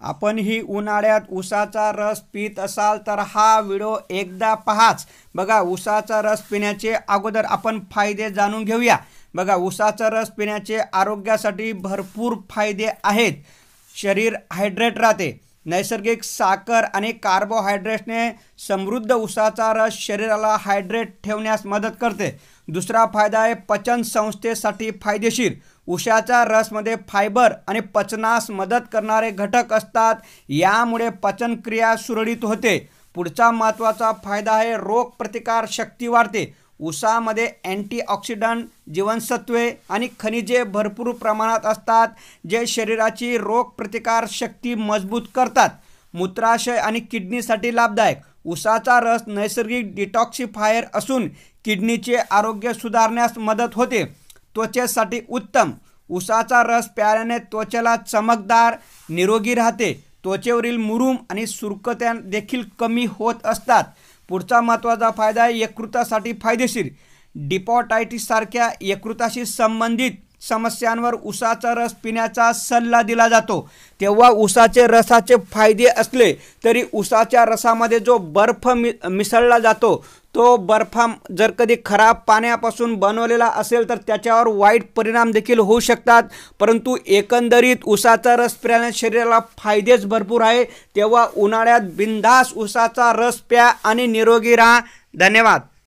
आपण ही उन्हाळ्यात ऊसाचा रस पीत असाल तर हा व्हिडिओ एकदा पहाच। बघा, ऊसाचा रस पिण्याचे अगोदर आपण फायदे जाणून घेऊया। बघा, ऊसाचा रस पिण्याचे आरोग्यासाठी भरपूर फायदे आहेत। शरीर हायड्रेट राहते। नैसर्गिक साखर आणि कार्बोहायड्रेट्सने समृद्ध ऊसाचा रस शरीराला हायड्रेट ठेवण्यास मदत करते। दुसरा फायदा आहे पचन संस्थेसाठी फायदेशीर। ऊसाच्या रसमध्ये फायबर आणि पचनास मदत करणारे घटक असतात, यामुळे पचनक्रिया सुरळीत होते। पुढचा महत्त्वाचा फायदा आहे रोगप्रतिकार शक्ती वाढते। ऊसामध्ये अँटीऑक्सिडंट, जीवनसत्वे आणि खनिजे भरपूर प्रमाणात असतात, जे शरीराची रोगप्रतिकार शक्ती मजबूत करतात। मूत्राशय आणि किडनीसाठी लाभदायक। ऊसाचा रस नैसर्गिक डिटॉक्सिफायर असून किडनीचे आरोग्य सुधारण्यास मदत होते। त्वचेसाठी उत्तम। ऊसाचा रस प्यायल्याने त्वचेला चमकदार, निरोगी राहते। त्वचेवरील मुरूम आणि सुरकुत्या देखील कमी होत असतात। पुढचा महत्त्वाचा फायदा आहे यकृतासाठी फायदेशीर। डिपॉटायटिस सारख्या यकृताशी संबंधित समस्यांवर ऊसाचा रस पिण्याचा सल्ला दिला जातो। तेव्हा ऊसाचे रसाचे फायदे असले तरी ऊसाच्या रसामध्ये जो बर्फ मिसळला जातो, तो बर्फ जर कधी खराब पाण्यापासून बनवलेला असेल तर त्याच्यावर वाईट परिणाम देखील होऊ शकतात। परंतु एकंदरीत ऊसाचा रस पिल्याने शरीराला फायदेच भरपूर आहे। तेव्हा उन्हाळ्यात बिनधास्त ऊसाचा रस प्या आणि निरोगी राहा। धन्यवाद।